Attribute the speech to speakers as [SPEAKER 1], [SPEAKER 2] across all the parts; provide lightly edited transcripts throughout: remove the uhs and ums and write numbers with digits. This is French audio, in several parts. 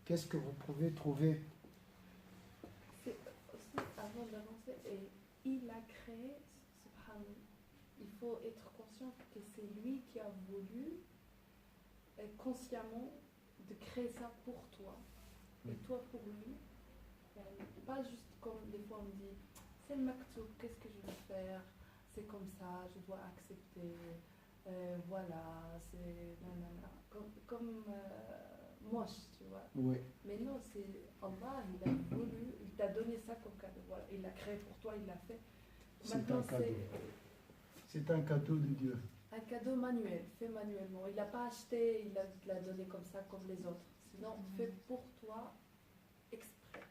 [SPEAKER 1] Qu'est-ce que vous pouvez trouver?
[SPEAKER 2] C'est aussi, avant d'avancer, et il a créé, subhanallah, il faut être conscient que c'est lui qui a voulu consciemment de créer ça pour toi et toi pour lui. Pas juste comme des fois on me dit c'est le maktoub, qu'est-ce que je vais faire, c'est comme ça, je dois accepter, voilà, c'est nanana, comme moche, tu vois.
[SPEAKER 1] Oui.
[SPEAKER 2] Mais non, c'est Allah, il a voulu, il t'a donné ça comme cadeau, voilà, il l'a créé pour toi, il l'a fait. Maintenant,
[SPEAKER 1] un cadeau. C'est un cadeau de Dieu.
[SPEAKER 2] Un cadeau manuel, fait manuellement. Il l'a pas acheté, il l'a donné comme ça, comme les autres. Sinon, fait pour toi, exprès.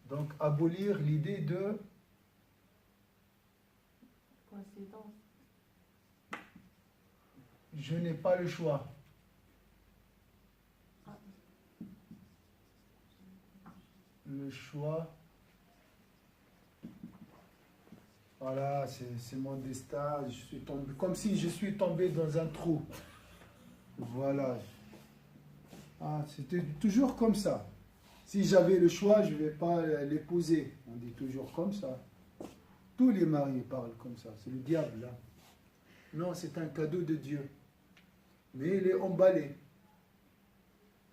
[SPEAKER 1] Donc, abolir l'idée de
[SPEAKER 3] Coïncidence.
[SPEAKER 1] je n'ai pas le choix. Le choix. Voilà, c'est mon destin. Je suis tombé, comme si je suis tombé dans un trou. Voilà. Ah, c'était toujours comme ça. Si j'avais le choix, je ne vais pas l'épouser. On dit toujours comme ça. Tous les maris parlent comme ça. C'est le diable, là. Non, c'est un cadeau de Dieu. Mais il est emballé.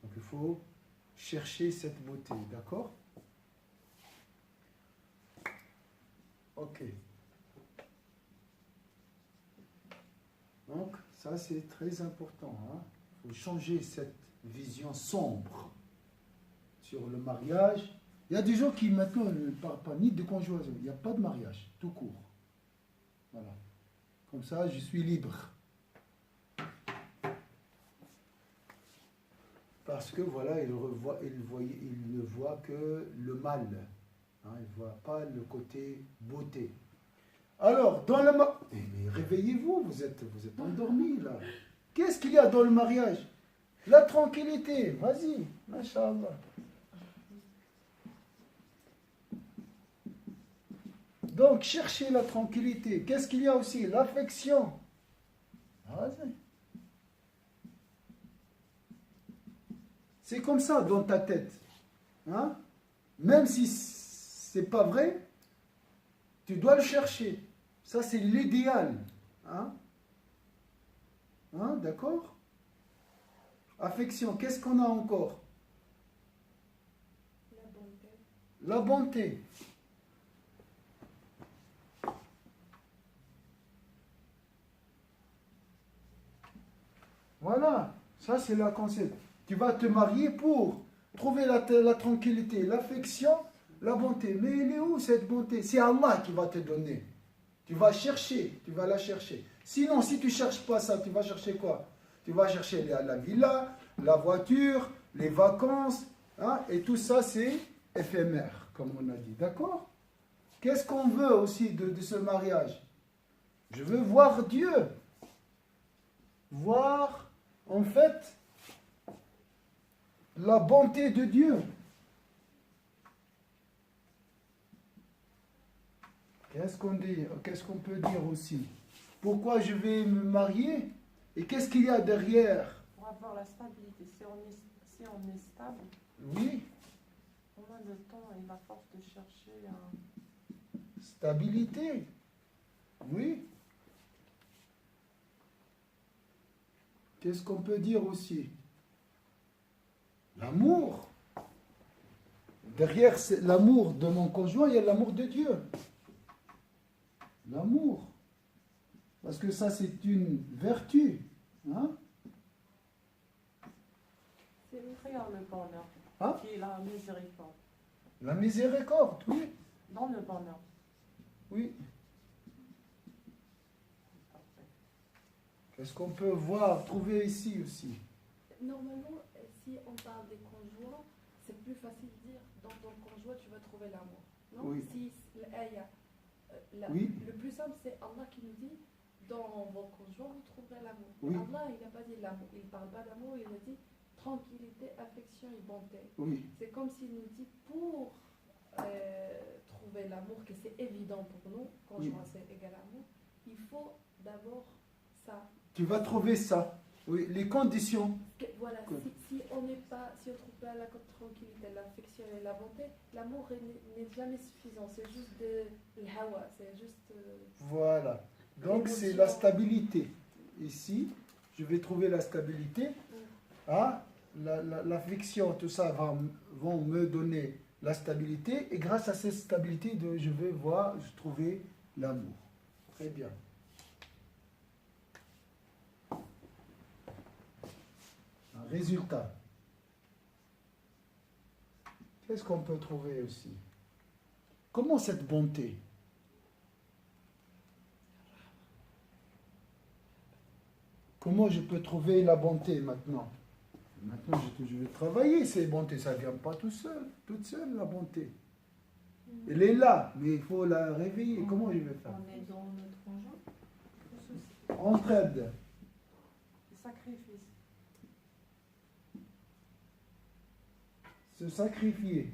[SPEAKER 1] Donc il faut chercher cette beauté, d'accord? Ok. Donc, ça c'est très important. Il faut changer cette vision sombre sur le mariage. Il y a des gens qui maintenant ne parlent pas ni de conjugaison. Il n'y a pas de mariage, tout court. Voilà. Comme ça, je suis libre. Parce que voilà, il ne voit que le mal. Il ne voit pas le côté beauté. Alors, dans le mariage... Mais réveillez-vous, vous êtes endormis là. Qu'est-ce qu'il y a dans le mariage? La tranquillité, vas-y, Masha'Allah. Donc, cherchez la tranquillité. Qu'est-ce qu'il y a aussi? L'affection. Vas-y. C'est comme ça dans ta tête. Même si c'est pas vrai, tu dois le chercher. Ça, c'est l'idéal. D'accord? Affection, qu'est-ce qu'on a encore?
[SPEAKER 2] La bonté.
[SPEAKER 1] La bonté. Voilà, ça c'est le concept. Tu vas te marier pour trouver la tranquillité, l'affection, la bonté. Mais elle est où cette bonté? C'est Allah qui va te donner. Tu vas chercher, tu vas la chercher. Sinon, si tu ne cherches pas ça, tu vas chercher quoi? Tu vas chercher la villa, la voiture, les vacances, et tout ça c'est éphémère, comme on a dit. D'accord? Qu'est-ce qu'on veut aussi de ce mariage? Je veux voir Dieu. Voir, en fait, la bonté de Dieu. Qu'est-ce qu'on peut dire aussi? Pourquoi je vais me marier? Et qu'est-ce qu'il y a derrière?
[SPEAKER 3] Pour avoir la stabilité. Si on est stable,
[SPEAKER 1] Oui.
[SPEAKER 3] on a le temps et la force de chercher un...
[SPEAKER 1] Stabilité. Oui. Qu'est-ce qu'on peut dire aussi? L'amour. Derrière l'amour de mon conjoint, il y a l'amour de Dieu. L'amour. Parce que ça, c'est une vertu.
[SPEAKER 3] C'est le prière, le bonheur. Qui est la miséricorde.
[SPEAKER 1] La miséricorde, oui.
[SPEAKER 3] Dans le bonheur.
[SPEAKER 1] Oui. Qu'est-ce qu'on peut trouver ici aussi?
[SPEAKER 2] Normalement, si on parle des conjoints, c'est plus facile de dire dans ton conjoint tu vas trouver l'amour. Non?
[SPEAKER 1] Oui.
[SPEAKER 2] Si
[SPEAKER 1] Oui.
[SPEAKER 2] Le plus simple, c'est Allah qui nous dit dans vos conjoints vous trouverez l'amour.
[SPEAKER 1] Oui.
[SPEAKER 2] Allah, il n'a pas dit l'amour, il ne parle pas d'amour, il a dit tranquillité, affection et bonté.
[SPEAKER 1] Oui.
[SPEAKER 2] C'est comme s'il nous dit pour trouver l'amour, que c'est évident pour nous, conjoint c'est égal amour, il faut d'abord ça.
[SPEAKER 1] Tu vas trouver ça. Oui, les conditions.
[SPEAKER 2] Voilà, si on n'est pas, si on trouve pas la tranquillité, l'affection et la bonté, l'amour n'est jamais suffisant. C'est juste le hawa, c'est juste.
[SPEAKER 1] Voilà. Donc c'est la stabilité. Ici, je vais trouver la stabilité. Ah, l'affection, tout ça vont me donner la stabilité. Et grâce à cette stabilité, je vais trouver l'amour. Très bien. Un résultat. Qu'est-ce qu'on peut trouver aussi? Comment cette bonté? Comment je peux trouver la bonté maintenant? Maintenant, je vais travailler ces bontés. Ça ne vient pas toute seule, la bonté. Elle est là, mais il faut la réveiller. Comment je vais faire?
[SPEAKER 3] On est dans notre conjoint.
[SPEAKER 1] Entraide.
[SPEAKER 3] Sacrifice.
[SPEAKER 1] Se sacrifier.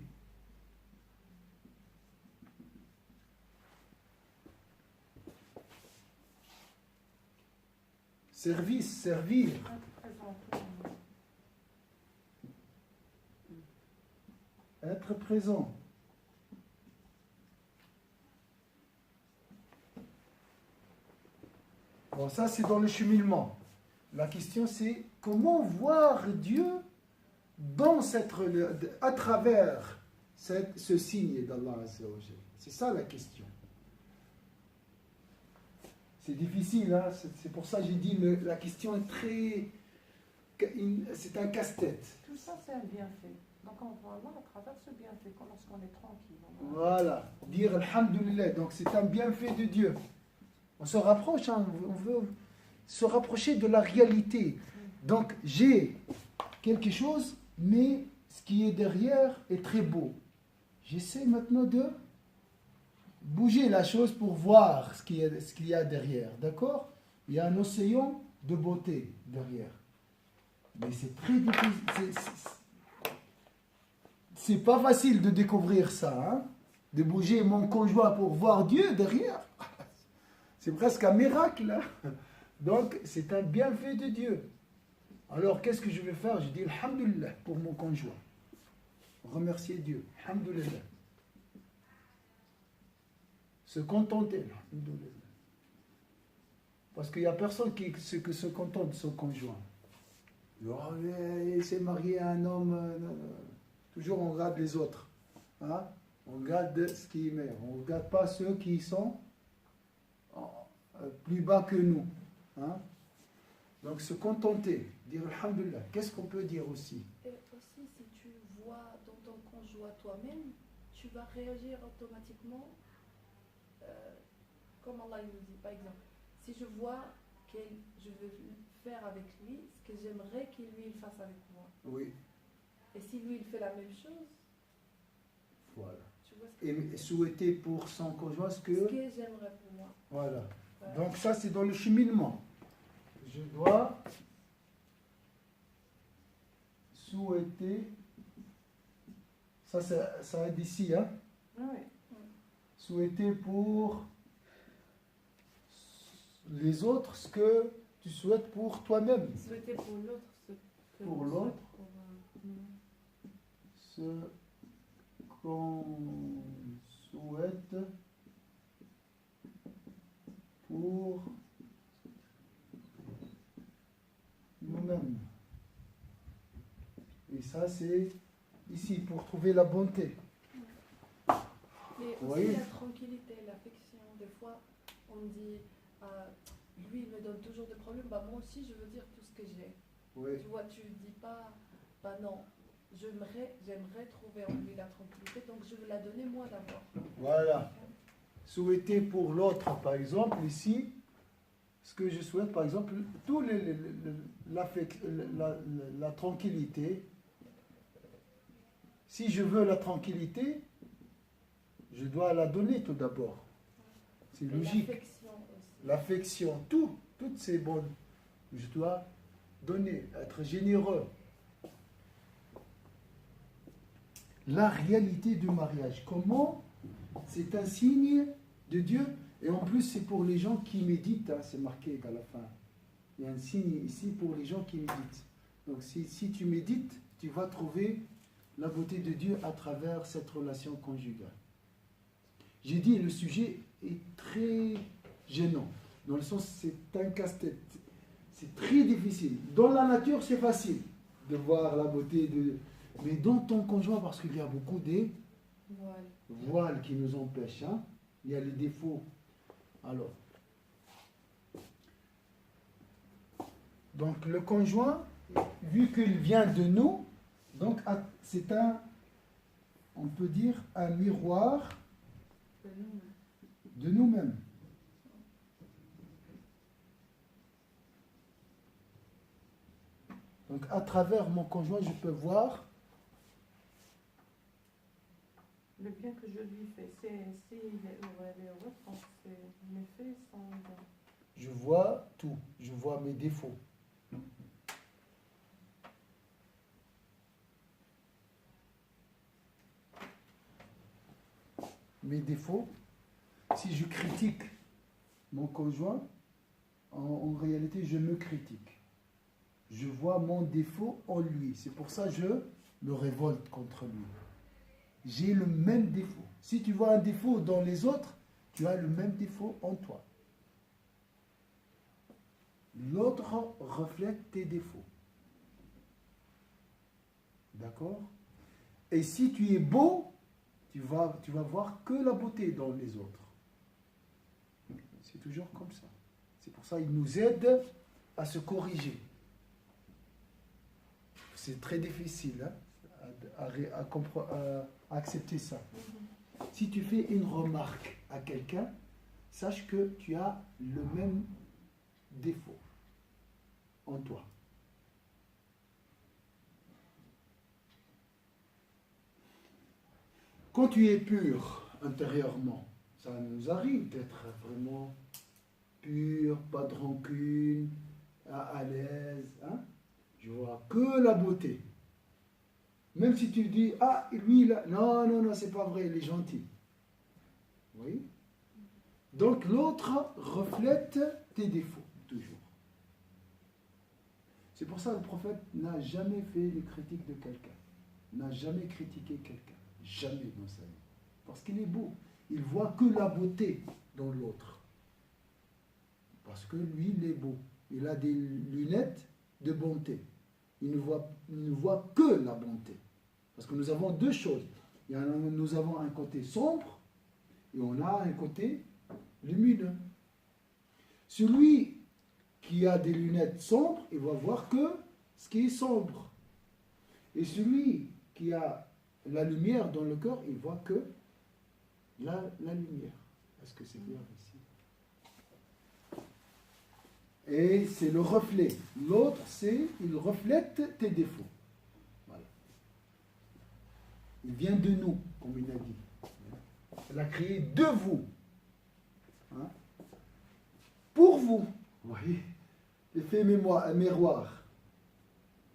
[SPEAKER 1] Service, servir. Être présent. Bon, ça c'est dans le cheminement. La question c'est comment voir Dieu dans à travers ce signe d'Allah Azza wa Jalla. C'est ça la question. C'est difficile, hein? C'est pour ça que j'ai dit la question est très... C'est un casse-tête.
[SPEAKER 3] Tout ça c'est un bienfait. Donc on voit Allah à travers ce bienfait, lorsqu'on est tranquille.
[SPEAKER 1] Voilà, dire Alhamdulillah, donc c'est un bienfait de Dieu. On se rapproche, hein? On veut se rapprocher de la réalité. Donc j'ai quelque chose, mais ce qui est derrière est très beau. J'essaie maintenant de bouger la chose pour voir ce qu'il y a derrière, d'accord? Il y a un océan de beauté derrière. Mais c'est très difficile. C'est pas facile de découvrir ça, hein? De bouger mon conjoint pour voir Dieu derrière. C'est presque un miracle, hein? Donc, c'est un bienfait de Dieu. Alors, qu'est-ce que je vais faire? Je dis Alhamdulillah pour mon conjoint. Remercier Dieu. Alhamdulillah. Se contenter. Alhamdulillah. Parce qu'il n'y a personne qui se contente de son conjoint. Oh, il s'est marié à un homme. Toujours on regarde les autres. Hein? On regarde ce qui est meilleur. On ne regarde pas ceux qui sont plus bas que nous. Hein? Donc se contenter, dire Alhamdulillah. Qu'est-ce qu'on peut dire aussi?
[SPEAKER 2] Et aussi, si tu vois dans ton conjoint toi-même, tu vas réagir automatiquement comme Allah nous dit. Par exemple, si je vois que je veux faire avec lui ce que j'aimerais qu'il lui fasse avec moi.
[SPEAKER 1] Oui.
[SPEAKER 2] Et si lui il fait la même chose,
[SPEAKER 1] voilà.
[SPEAKER 2] Tu vois ce
[SPEAKER 1] Et souhaiter pour son conjoint ce que
[SPEAKER 2] j'aimerais pour moi.
[SPEAKER 1] Voilà. Donc ça c'est dans le cheminement. Je dois souhaiter, ça aide ici, hein?
[SPEAKER 3] Oui.
[SPEAKER 1] Souhaiter pour les autres ce que tu souhaites pour toi-même.
[SPEAKER 2] Souhaiter pour l'autre ce que
[SPEAKER 1] pour l'autre, ce qu'on souhaite pour nous-mêmes. Et ça, c'est ici pour trouver la bonté.
[SPEAKER 2] Mais
[SPEAKER 1] Vous
[SPEAKER 2] aussi
[SPEAKER 1] voyez?
[SPEAKER 2] la tranquillité, l'affection. Des fois, on dit lui, il me donne toujours des problèmes. Bah, moi aussi, je veux dire tout ce que j'ai.
[SPEAKER 1] Oui.
[SPEAKER 2] Tu vois, tu ne dis pas, bah non, j'aimerais trouver en lui la tranquillité, donc je veux la donner moi d'abord.
[SPEAKER 1] Voilà. Souhaiter pour l'autre, par exemple, ici, ce que je souhaite, par exemple, la tranquillité. Si je veux la tranquillité, je dois la donner tout d'abord. C'est logique.
[SPEAKER 2] L'affection aussi.
[SPEAKER 1] L'affection, toutes ces bonnes, je dois donner, être généreux. La réalité du mariage, comment c'est un signe de Dieu, et en plus c'est pour les gens qui méditent, hein, c'est marqué à la fin. Il y a un signe ici pour les gens qui méditent. Donc si tu médites, tu vas trouver la beauté de Dieu à travers cette relation conjugale. J'ai dit, le sujet est très gênant, dans le sens c'est un casse-tête. C'est très difficile. Dans la nature, c'est facile de voir la beauté de... Mais dans ton conjoint, parce qu'il y a beaucoup de voiles qui nous empêchent. Hein? Il y a les défauts. Alors, donc le conjoint, vu qu'il vient de nous, donc c'est on peut dire, un miroir de nous-mêmes. Donc à travers mon conjoint, je peux voir
[SPEAKER 3] le bien que je lui fais. S'il est heureux, elle est heureuse, donc mes faits sont bons.
[SPEAKER 1] Je vois tout. Je vois mes défauts. Mes défauts, si je critique mon conjoint, en réalité, je me critique. Je vois mon défaut en lui. C'est pour ça que je me révolte contre lui. J'ai le même défaut. Si tu vois un défaut dans les autres, tu as le même défaut en toi. L'autre reflète tes défauts. D'accord? Et si tu es beau, tu vas voir que la beauté dans les autres. C'est toujours comme ça. C'est pour ça qu'il nous aide à se corriger. C'est très difficile à accepter ça. Si tu fais une remarque à quelqu'un, sache que tu as le même défaut en toi. Quand tu es pur intérieurement, ça nous arrive d'être vraiment pur, pas de rancune, à l'aise. Hein? Je vois que la beauté. Même si tu dis, ah, lui, là, non, c'est pas vrai, il est gentil. Oui. Donc l'autre reflète tes défauts, toujours. C'est pour ça que le prophète n'a jamais fait les critiques de quelqu'un. N'a jamais critiqué quelqu'un. Jamais dans sa vie. Parce qu'il est beau. Il voit que la beauté dans l'autre. Parce que lui, il est beau. Il a des lunettes de bonté. Il ne voit que la bonté. Parce que nous avons deux choses. Nous avons un côté sombre et on a un côté lumineux. Celui qui a des lunettes sombres, il va voir que ce qui est sombre. Et celui qui a la lumière dans le cœur, il voit que la lumière. Est-ce que c'est clair ici? Et c'est le reflet. L'autre, il reflète tes défauts. Voilà. Il vient de nous, comme il a dit. Il a créé de vous. Hein? Pour vous. Vous voyez? L'effet miroir.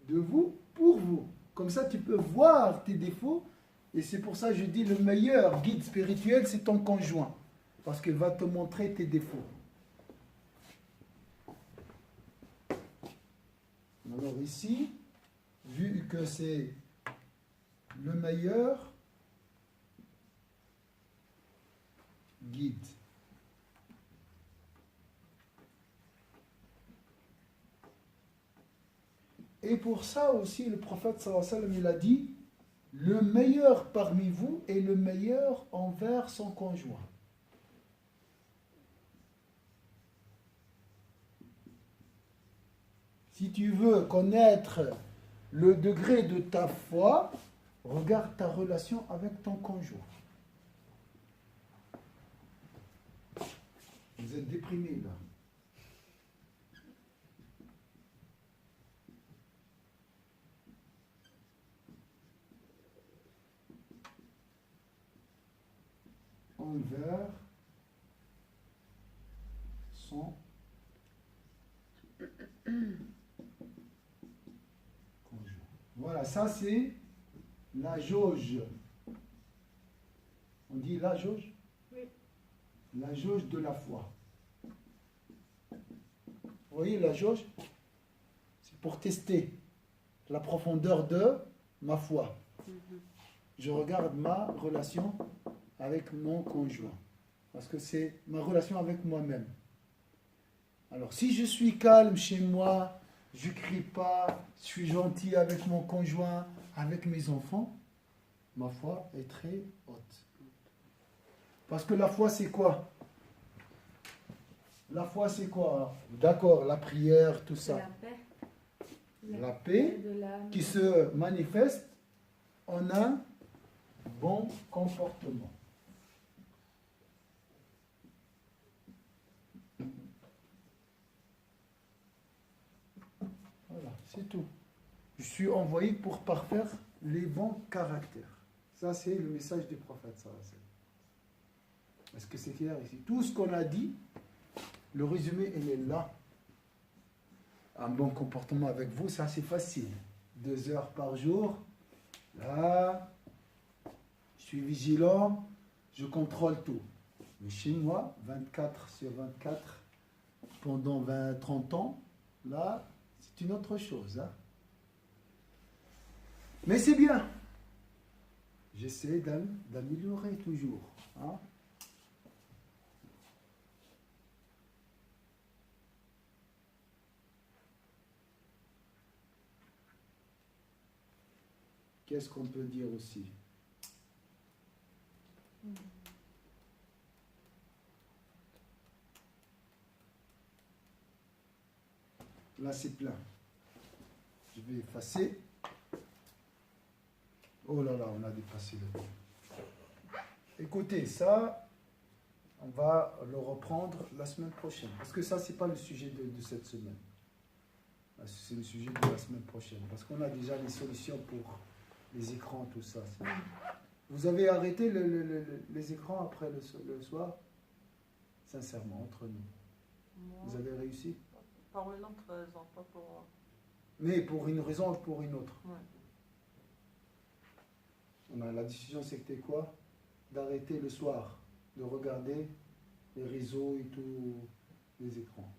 [SPEAKER 1] De vous, pour vous. Comme ça, tu peux voir tes défauts. Et c'est pour ça que je dis le meilleur guide spirituel, c'est ton conjoint. Parce qu'il va te montrer tes défauts. Alors ici, vu que c'est le meilleur guide. Et pour ça aussi, le prophète sallallahu alayhi wa sallam, il a dit, le meilleur parmi vous est le meilleur envers son conjoint. Si tu veux connaître le degré de ta foi, regarde ta relation avec ton conjoint. Vous êtes déprimé là. Envers son conjoint. Voilà, ça c'est la jauge. On dit la jauge? Oui. La jauge de la foi. voyez la jauge? C'est pour tester la profondeur de ma foi. Je regarde ma relation avec mon conjoint. Parce que c'est ma relation avec moi-même. Alors, si je suis calme chez moi, je ne crie pas, je suis gentil avec mon conjoint, avec mes enfants, ma foi est très haute. Parce que la foi, c'est quoi? La foi, c'est quoi? D'accord, la prière, tout ça.
[SPEAKER 2] La paix.
[SPEAKER 1] La paix
[SPEAKER 2] de l'âme.
[SPEAKER 1] qui se manifeste en un bon comportement. Voilà, c'est tout. Je suis envoyé pour parfaire les bons caractères. Ça, c'est le message du prophète. Est-ce que c'est clair ici? Tout ce qu'on a dit, le résumé, il est là. Un bon comportement avec vous, ça c'est facile. 2 heures par jour. Là, je suis vigilant, je contrôle tout. Mais chez moi, 24/24, pendant 30 ans, là, c'est une autre chose. Hein. Mais c'est bien. J'essaie d'améliorer toujours. Hein. Qu'est-ce qu'on peut dire aussi? Là, c'est plein. Je vais effacer. Oh là là, on a dépassé le temps. Écoutez, ça, on va le reprendre la semaine prochaine. Parce que ça, ce n'est pas le sujet de cette semaine. C'est le sujet de la semaine prochaine. Parce qu'on a déjà les solutions pour les écrans, tout ça. Vous avez arrêté les écrans après le soir? Sincèrement, entre nous.
[SPEAKER 3] Moi,
[SPEAKER 1] Vous avez réussi?
[SPEAKER 3] par une autre raison, pas pour...
[SPEAKER 1] Mais pour une raison ou pour une autre.
[SPEAKER 3] Ouais.
[SPEAKER 1] La décision, c'était quoi? D'arrêter le soir, de regarder les réseaux et tous les écrans.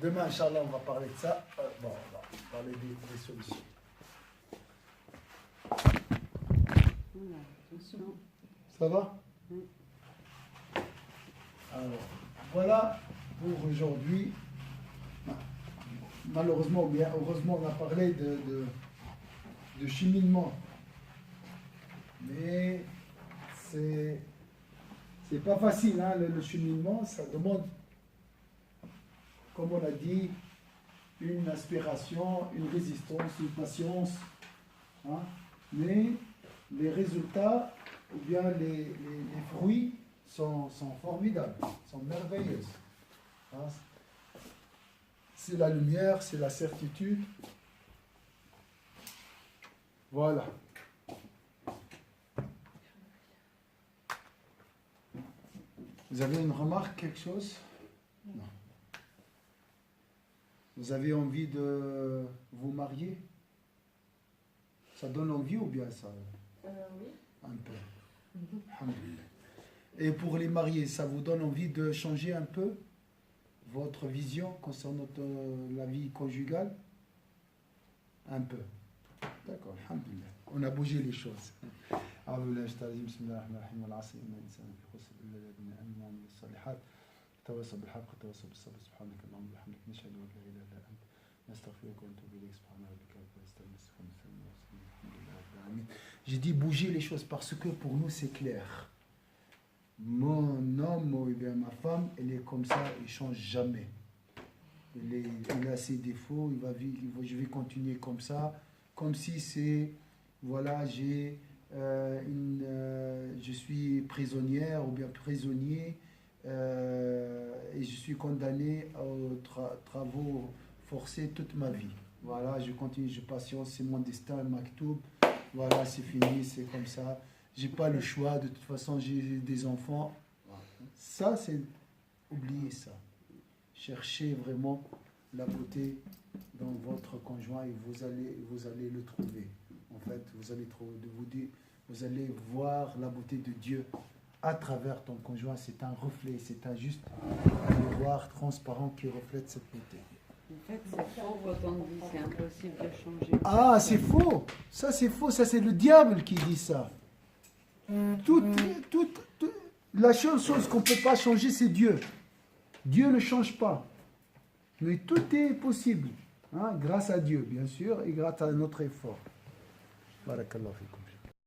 [SPEAKER 1] Demain, Inch'Allah, on va parler de ça. Bon, on va parler des solutions. Ça va? Alors, voilà pour aujourd'hui. Malheureusement, bien heureusement, on a parlé de cheminement. Mais c'est pas facile, hein, le cheminement. Ça demande, comme on a dit, une aspiration, une résistance, une patience. Hein, mais les résultats, ou bien les fruits sont formidables, sont merveilleux. Hein, c'est la lumière, c'est la certitude. Voilà. Vous avez une remarque, quelque chose? Non. Vous avez envie de vous marier? Ça donne envie ou bien ça?
[SPEAKER 2] Oui.
[SPEAKER 1] Un peu. Alhamdulillah. Et pour les mariés, ça vous donne envie de changer un peu votre vision concernant la vie conjugale? Un peu. D'accord, alhamdulillah. On a bougé les choses. J'ai dit bouger les choses parce que pour nous c'est clair. Mon homme ou bien ma femme, elle est comme ça, il ne change jamais. Il a ses défauts, je vais continuer comme ça, comme si c'est, voilà, je suis prisonnière ou bien prisonnier et je suis condamné aux travaux forcés toute ma vie. Voilà, je continue, je patiente, c'est mon destin, maktoub. Voilà, c'est fini, c'est comme ça. J'ai pas le choix, de toute façon, j'ai des enfants. Ça, c'est oubliez ça. Cherchez vraiment la beauté dans votre conjoint et vous allez le trouver. En fait, vous allez voir la beauté de Dieu à travers ton conjoint. C'est un reflet, c'est juste un miroir transparent qui reflète cette beauté.
[SPEAKER 4] En fait, c'est faux quand on dit c'est impossible de changer.
[SPEAKER 1] Ah, c'est faux. Ça, c'est faux. Ça, c'est le diable qui dit ça. La seule chose qu'on ne peut pas changer, c'est Dieu. Dieu ne change pas. Mais tout est possible. Hein, grâce à Dieu, bien sûr, et grâce à notre effort. Barakallahu fikum.